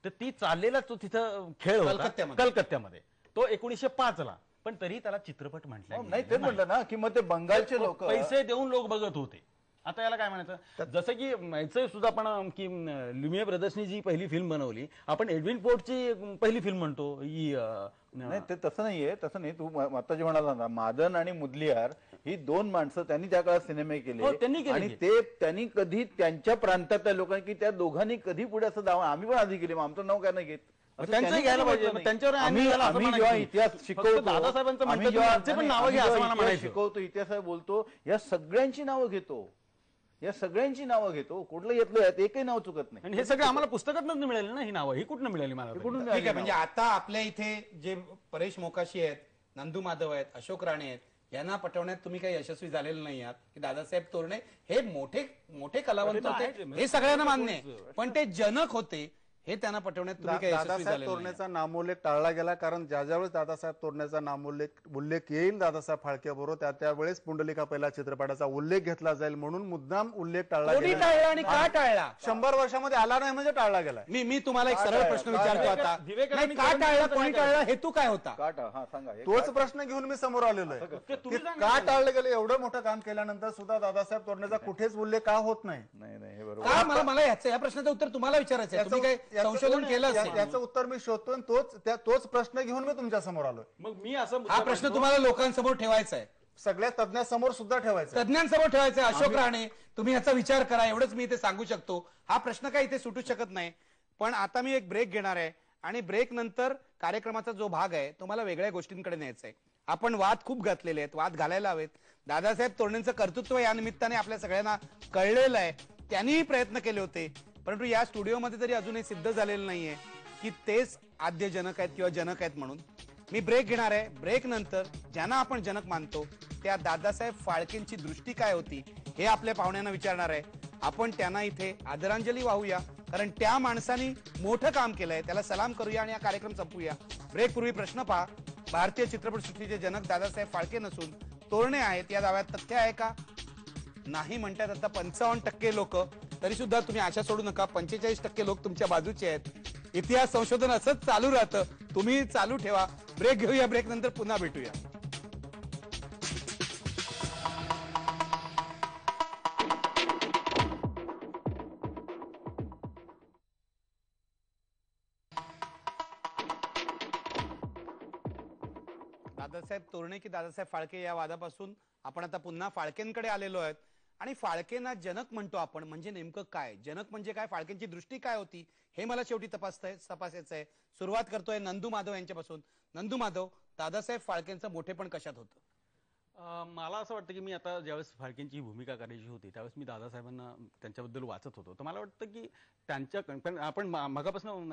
तर ती चाललेला तो तिथं खेळ होता कलकत्त्यामध्ये, तो 1905 ला, पण तरी त्याला चित्रपट म्हटलं नाही. ते म्हटलं ना की मग ते बंगालचे लोक पैसे देऊन लोक बघत होते. आता याला काय म्हणायचं, जसं की याचं सुद्धा आपण की ल्युमियर ब्रदर्सनी जी पहिली फिल्म बनवली, आपण एडविन पोर्टची पहिली फिल्म म्हणतो ही. नाही, ते तसं नाहीये, तसं नाही. तू आता जे म्हणाला ना, मादन आणि मुदलियार ही दोन माणसं त्यांनी त्या काळात सिनेमे केले आणि त्यांनी कधी त्यांच्या प्रांतातल्या लोकांनी, की त्या दोघांनी कधी पुढे असं दावा, आम्ही पण आधी केले, मग आमचं नाव काय नाही घेत. असं त्यांचं त्यांनी घ्यायला कधी पाहिजे. म्हटलं नाही. त्यांच्यावर आम्ही यायला असं आम्ही म्हणा जेव्हा की इतिहास फक्त शिकवतो दादासाहेबांचं आम्ही म्हणतात, जेव्हा त्यांचे पण नाही, नावं आम्ही घ्या असं जेव्हा मला इतिहास म्हणायचं. शिकवतो इतिहास बोलतो या सगळ्यांची नावं घेतो, या सगळ्यांची नावं घेतो, कुठलं येतलं यात एकही नाव चुकत नाही. आणि हे सगळे आम्हाला पुस्तकातून मिळाले ना ही नावं, ही कुठनं मिळाली मला तरी? कुठून ठीक आहे, मिळाली म्हणजे नावं? आता आपल्या इथे जे परेश मोकाशी आहेत, नंदू माधव आहेत, अशोक राणे आहेत, यांना पटवण्यात तुम्ही काही यशस्वी झालेले नाही आहात की दादासाहेब तोरणे हे मोठे मोठे कलावंत ते तर होते, आहेच. हे सगळ्यांना मान्य आहे, पण ते जनक होते हे त्यांना पटवण्यात तुम्ही काही यशस्वी दादासाहेब झालेले नाही आहात. तोरण्याचा नामोल्लेख टाळला गेला, कारण ज्या ज्यावेळेस दादासाहेब तोरण्याचा उल्लेख येईल दादासाहेब फाळके बरोबर त्यावेळेस पुंडलिका पहिला चित्रपटाचा उल्लेख घेतला जाईल म्हणून मुद्दाम उल्लेख टाळला कोणी गेला. टाळला आणि का टाळला? 100 वर्षामध्ये आला नाही म्हणजे टाळला गेला. मी तुम्हाला एक का सरळ टाळला? प्रश्न का विचारतो टाळला? आता, दिवेकरांनी नाही का करून टाळला, दिलं कोणी तर काय टाळला, हेतू काय होता? हा सांगा हे तोच प्रश्न घेऊन मी समोर आलेलो आहे ते तुम्ही की सांगा का ना. टाळलं गेलं. एवढं मोठं काम केल्यानंतर सुद्धा दादासाहेब तोरण्याचा कुठेच उल्लेख का होत नाही? नाही नाही हे बरोबर. का मला या प्रश्नाचं उत्तर तुम्हाला विचारायचं आहे, तुम्ही काही संशोधन केलं असेल. याचं उत्तर मी शोधतो आणि तोच प्रश्न घेऊन मी तुमच्या समोर आलोय. मग मी असं हा प्रश्न तुम्हाला लोकांसमोर ठेवायचा आहे, सगळ्या तज्ञांसमोर सुद्धा ठेवायचं. तज्ञांसमोर ठेवायचं आहे. अशोक राणे, तुम्ही याचा विचार करा, एवढंच मी इथे सांगू शकतो. हा प्रश्न काय इथे सुटू शकत नाही. पण आता मी एक ब्रेक घेणार आहे आणि ब्रेक नंतर कार्यक्रमाचा जो भाग आहे तो मला वेगळ्या गोष्टींकडे न्यायचा आहे. आपण वाद खूप घातलेले आहेत, वाद घालायला हवेत. दादासाहेब तोरण्यांचं कर्तृत्व या निमित्ताने आपल्या सगळ्यांना कळलेलं आहे, त्यांनीही प्रयत्न केले होते, परंतु या स्टुडिओमध्ये तरी अजूनही सिद्ध झालेलं नाहीये की तेच आद्य जनक आहेत किंवा जनक आहेत म्हणून. मी ब्रेक घेणार आहे. ब्रेक नंतर ज्यांना आपण जनक मानतो त्या दादासाहेब फाळकेंची दृष्टी काय होती हे आपल्या पाहुण्यांना विचारणार आहे. आपण त्यांना इथे आदरांजली वाहूया, कारण त्या माणसाने मोठं काम केलंय, त्याला सलाम करूया आणि हा कार्यक्रम संपूया. ब्रेक पूर्वी प्रश्न पहा, भारतीय चित्रपटसृष्टीचे जनक दादासाहेब फाळके नसून तोरणे आहेत या दाव्यात तथ्य आहे का? नाही म्हणतात आता 55% लोक, तरी सुद्धा तुम्ही आशा सोडू नका, 45% लोक तुमच्या बाजूचे आहेत. इतिहास संशोधन असंच चालू राहतं, तुम्ही चालू ठेवा. ब्रेक घेऊया, ब्रेक नंतर पुन्हा भेटूया. दादासाहेब तोरणे की दादासाहेब फाळके या वादापासून आपण आता पुन्हा फाळकेंकडे आलेलो आहेत. आणि फाळकेंना जनक म्हणतो आपण, म्हणजे नेमकं काय जनक म्हणजे काय, फाळकेंची दृष्टी काय होती हे मला शेवटी तपासायचं आहे. सुरुवात करतोय नंदू माधव यांच्यापासून. नंदू माधव, दादासाहेब फाळकेंचं मोठेपण कशात होतं? मला असं वाटतं की मी आता ज्यावेळेस फाळकेंची ही भूमिका करायची होती त्यावेळेस मी दादासाहेबांना त्यांच्याबद्दल वाचत होतो, तर मला वाटतं की त्यांच्या पण आपण मगापासून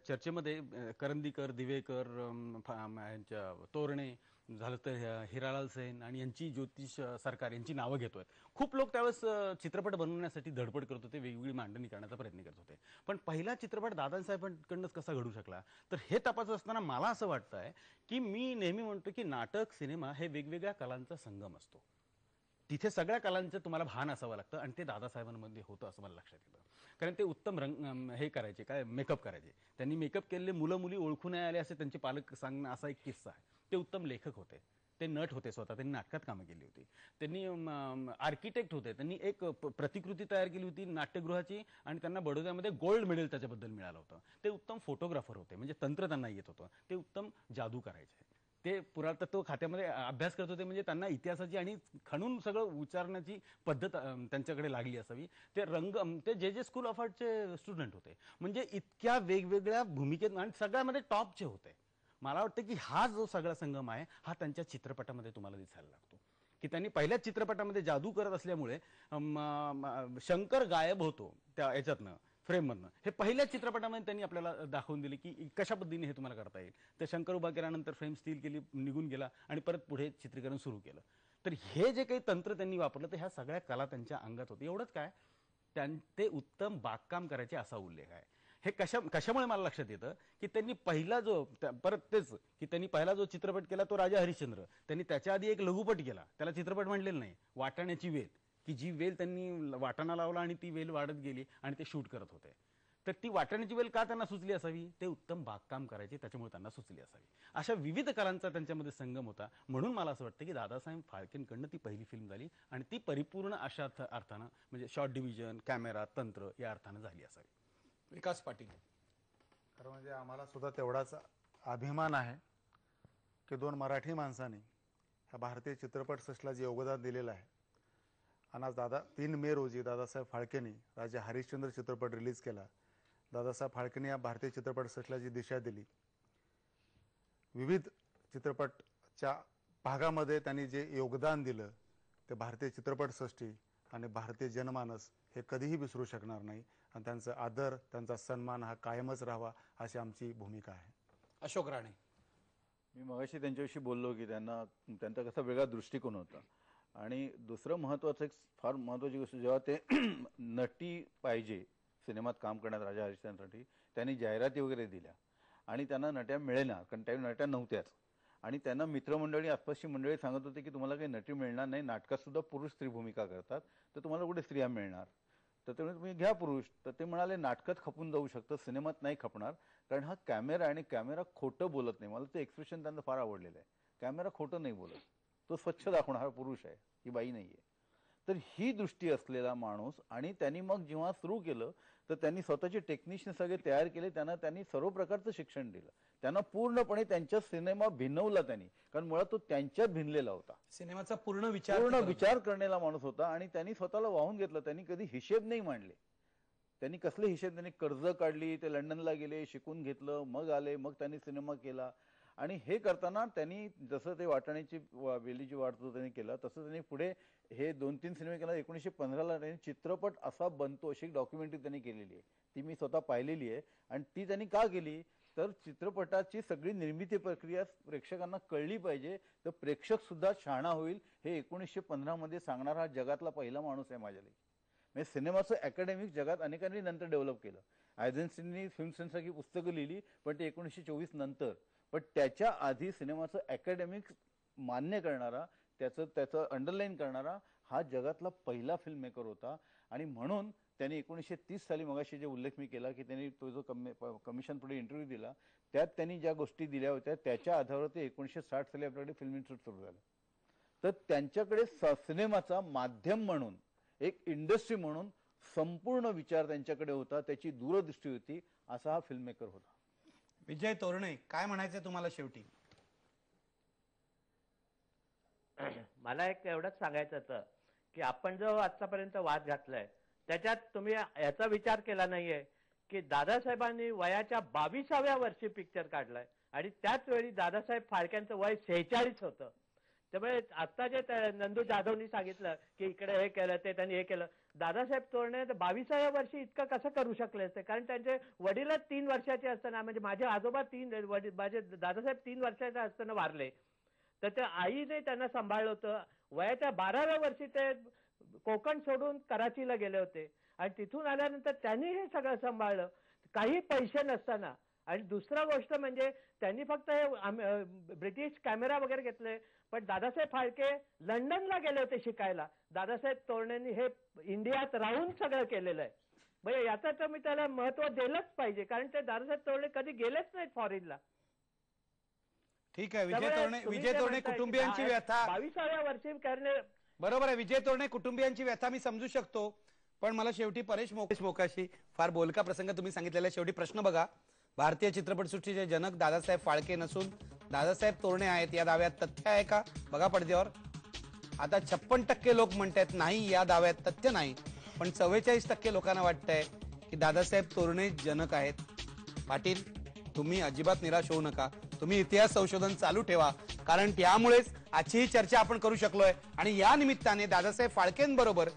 चर्चेमध्ये करंदीकर, दिवेकर, तोरणे झालं तर हिरालाल सेन आणि यांची ज्योतिष सरकार यांची नावं घेतोय. खूप लोक त्यावेळेस चित्रपट बनवण्यासाठी धडपड करत होते, वेगवेगळी मांडणी करण्याचा प्रयत्न करत होते. पण पहिला चित्रपट दादासाहेबांकडूनच कसा घडू शकला, तर हे तपासत असताना मला असं वाटतंय की मी नेहमी म्हणतो की नाटक, सिनेमा हे वेगवेगळ्या कलांचा संगम असतो. तिथे सगळ्या कलांचं तुम्हाला भान असावं लागतं आणि ते दादासाहेबांमध्ये होतं असं मला लक्षात येतं. कारण ते उत्तम रंग हे करायचे, काय मेकअप करायचे. त्यांनी मेकअप केलेले मुलं मुली ओळखू नाही आले असे त्यांचे पालक सांगणं असा एक किस्सा आहे. ते उत्तम लेखक होते, ते नट होते, स्वतः त्यांनी नाटकात कामं केली होती. त्यांनी आर्किटेक्ट होते, त्यांनी एक प्रतिकृती तयार केली होती नाट्यगृहाची आणि त्यांना बडोद्यामध्ये गोल्ड मेडल त्याच्याबद्दल मिळालं होतं. ते उत्तम फोटोग्राफर होते, म्हणजे तंत्र त्यांना येत होतं. ते उत्तम जादू करायचे. ते पुरातत्व खात्यामध्ये अभ्यास करत होते, म्हणजे त्यांना इतिहासाची आणि खणून सगळं उच्चारण्याची पद्धत त्यांच्याकडे लागली असावी. ते जे स्कूल ऑफ आर्टचे स्टुडंट होते, म्हणजे इतक्या वेगवेगळ्या भूमिकेत आणि सगळ्यामध्ये टॉपचे होते. मला वाटतं की हा जो सगळा संगम आहे हा त्यांच्या चित्रपटामध्ये तुम्हाला दिसायला लागतो. की त्यांनी पहिल्याच चित्रपटामध्ये जादू करत असल्यामुळे शंकर गायब होतो त्या याच्यातनं, फ्रेममधनं. हे पहिल्या चित्रपटामध्ये त्यांनी आपल्याला दाखवून दिले की कशा पद्धतीने हे तुम्हाला करता येईल. तर शंकर उभा केल्यानंतर फ्रेम स्टील केली, निघून गेला आणि परत पुढे चित्रीकरण सुरू केलं. तर हे जे काही तंत्र त्यांनी वापरलं तर ह्या सगळ्या कला त्यांच्या अंगात होती. एवढंच काय, ते उत्तम बागकाम करायचे असा उल्लेख आहे. हे कशामुळे मला लक्षात येतं की त्यांनी पहिला जो चित्रपट केला तो राजा हरिश्चंद्र. त्यांनी त्याच्या आधी एक लघुपट केला, त्याला चित्रपट म्हणलेलं नाही, वाटाण्याची वेल, की जी वेल त्यांनी वाटाणा लावला आणि ती वेल वाढत गेली आणि ते शूट करत होते. तर ती वाटाण्याची वेल का त्यांना सुचली असावी, ते उत्तम बागकाम करायचे त्याच्यामुळे त्यांना सुचली असावी. अशा विविध कलांचा त्यांच्यामध्ये संगम होता. म्हणून मला असं वाटतं की दादासाहेब फाळकेंकडनं ती पहिली फिल्म झाली आणि ती परिपूर्ण अशा अर्थानं, म्हणजे शॉर्ट डिव्हिजन, कॅमेरा, तंत्र या अर्थानं झाली असावी. विकास पाटील, खरं म्हणजे आम्हाला सुद्धा तेवढाच अभिमान आहे की दोन मराठी माणसांनी ह्या भारतीय चित्रपट सृष्टीला जे योगदान दिलेलं आहे. आणि आज 3 मे रोजी दादासाहेब फाळकेंनी राजा हरिश्चंद्र चित्रपट रिलीज केला. दादासाहेब फाळकेंनी या भारतीय चित्रपटसृष्टीला जी दिशा दिली, विविध चित्रपटच्या भागामध्ये त्यांनी जे योगदान दिलं, ते भारतीय चित्रपटसृष्टी आणि भारतीय जनमानस हे कधीही विसरू शकणार नाही आणि त्यांचा आदर, त्यांचा सन्मान हा कायमच राहावा अशी आमची भूमिका आहे. अशोक राणे. मी मगाशी त्यांच्याविषयी बोललो की त्यांचा कसा वेगळा दृष्टिकोन होता. आणि दुसरं महत्त्वाचं, एक फार महत्त्वाची गोष्ट, जेव्हा ते नटी पाहिजे सिनेमात काम करण्यात राजा हरिश्चंद्रसाठी, त्यांनी जाहिराती वगैरे दिल्या आणि त्यांना नट्या मिळेना, कारण त्या नट्या नव्हत्याच. आणि त्यांना मित्रमंडळी, आसपासची मंडळी सांगत होते की तुम्हाला काही नटी मिळणार नाही, नाटकात सुद्धा पुरुष स्त्री भूमिका करतात, तर तुम्हाला कुठे स्त्रिया मिळणार, तर त्यामुळे तुम्ही घ्या पुरुष. तर ते म्हणाले नाटकात खपून जाऊ शकतं, सिनेमात नाही खपणार, कारण हा कॅमेरा, आणि कॅमेरा खोटं बोलत नाही. मला ते एक्सप्रेशन त्यांना फार आवडलेलं आहे. कॅमेरा खोटं नाही बोलत, तो स्वच्छ दाखवणारा पुरुष आहे, ही बाई नाहीये. तर ही दृष्टी असलेला माणूस, आणि त्यांनी मग जेव्हा सुरू केलं तर त्यांनी स्वतःचे टेक्निशियन सगळे तयार केले, त्यांनी सर्व प्रकारचं शिक्षण दिलं, त्यांना पूर्णपणे त्यांच्या सिनेमा भिनवला त्यांनी, कारण मुळात तो त्यांच्यात भिनलेला होता. सिनेमाचा पूर्ण विचार करण्याला माणूस होता आणि त्यांनी स्वतःला वाहून घेतलं. त्यांनी कधी हिशेब नाही मांडले. त्यांनी कसले हिशेब, त्यांनी कर्ज काढली, ते लंडनला गेले, शिकून घेतलं, मग आले, मग त्यांनी सिनेमा केला. आणि हे करताना त्यांनी जसं ते वाटाण्याची वेलीची वाट त्यांनी केला, तसं त्यांनी पुढे हे 2-3 सिनेमे केला. 1915ला त्यांनी चित्रपट असा बनतो अशी डॉक्युमेंटरी त्यांनी केलेली आहे, ती मी स्वतः पाहिलेली आहे. आणि ती त्यांनी का केली, तर चित्रपटाची सगळी निर्मिती प्रक्रिया प्रेक्षकांना कळली पाहिजे, तर प्रेक्षक सुद्धा शहाणा होईल, हे 1915 मध्ये सांगणारा हा जगातला पहिला माणूस आहे माझ्या लई. म्हणजे सिनेमाचं अकॅडमिक जगात अनेकांनी नंतर डेव्हलप केलं. आयझन्स्टीननी फिल्म सेन्सरची पुस्तकं लिहिली, पण ते 1924 नंतर. पण त्याच्या आधी सिनेमाचं अकॅडमिक मान्य करणारा, त्याचं अंडरलाईन करणारा हा जगातला पहिला फिल्म मेकर होता. आणि म्हणून त्यांनी 1930 साली, मगाशी जे उल्लेख मी केला की त्यांनी तो जो कमिशन पुढे इंटरव्ह्यू दिला, त्यात त्यांनी ज्या गोष्टी दिल्या होत्या त्याच्या आधारावर ते 1960 साली आपल्याकडे फिल्म इन्स्टिट्यूट सुरू झालं. तर त्यांच्याकडे सिनेमाचा माध्यम म्हणून, एक इंडस्ट्री म्हणून संपूर्ण विचार त्यांच्याकडे होता, त्याची दूरदृष्टी होती, असा हा फिल्म मेकर होता. विजय तोरणे, काय म्हणायचंय तुम्हाला शेवटी? मला एक एवढंच सांगायचं होतं की आपण जो आतापर्यंत वाद घातलाय त्याच्यात तुम्ही याचा विचार केला नाहीये की दादासाहेबांनी वयाच्या 22व्या वर्षी पिक्चर काढलाय आणि त्याच वेळी दादासाहेब फाळक्यांचं वय 46 होतं. त्यामुळे आता जे नंदू जाधवनी सांगितलं की इकडे हे केलं, ते त्यांनी हे केलं, दादासाहेब तोरणे 22व्या वर्षी इतकं कसं करू शकले असते, कारण त्यांचे वडीलच 3 वर्षाचे असताना, म्हणजे माझे आजोबा माझे दादासाहेब 3 वर्षाचे असताना वारले, तर त्या आईने त्यांना सांभाळलं होतं. वयाच्या 12व्या वर्षी ते कोकण सोडून कराचीला गेले होते आणि तिथून आल्यानंतर त्यांनी हे सगळं सांभाळलं, काही पैसे नसताना. आणि दुसरा गोष्ट म्हणजे त्यांनी फक्त हे ब्रिटिश कॅमेरा वगैरे घेतले, पण दादासाहेब फाळके लंडनला गेले होते शिकायला. दादासाहेब तोरणेंनी हे इंडियात राहून सगळं केलेलं आहे. म्हणजे याचं तर मी त्याला महत्व दिलंच पाहिजे, कारण ते दादासाहेब तोरणे कधी गेलेच नाहीत फॉरेनला. ठीक आहे. विजय तोरणे कुटुंबियांची व्यथा 22व्या वर्षी करणे बरोबर आहे. विजय तोरणे कुटुंबियांची व्यथा मी समजू शकतो, पण मला शेवटी परेश मोकाशी फार बोलका प्रसंग तुम्ही सांगितलेला. शेवटी प्रश्न बघा, भारतीय चित्रपटसृष्टीचे जनक दादासाहेब फाळके नसून दादासाहेब तोरणे आहेत, या दाव्यात तथ्य आहे का? बघा पडद्यावर. आता 56% लोक म्हणतात नाही, या दाव्यात तथ्य नाही, पण 44% लोकांना वाटतंय की दादासाहेब तोरणे जनक आहेत. पाटील, तुम्ही अजिबात निराश होऊ नका, तुम्ही इतिहास संशोधन चालू ठेवा, कारण त्यामुळेच आजची ही चर्चा आपण करू शकलोय. आणि या निमित्ताने दादासाहेब फाळकेंबरोबर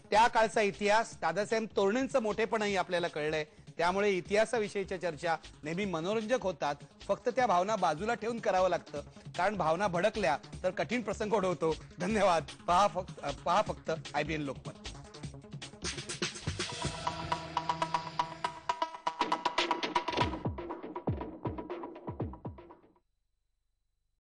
त्या काळचा इतिहास, दादासाहेब तोरणेंचं मोठेपणही आपल्याला कळलंय. त्यामुळे इतिहासाविषयीच्या चर्चा नेहमी मनोरंजक होतात, फक्त त्या भावना बाजूला ठेवून करावं लागतं, कारण भावना भडकल्या तर कठीण प्रसंग ओढवतो. धन्यवाद. पहा फक्त IBN लोकमत.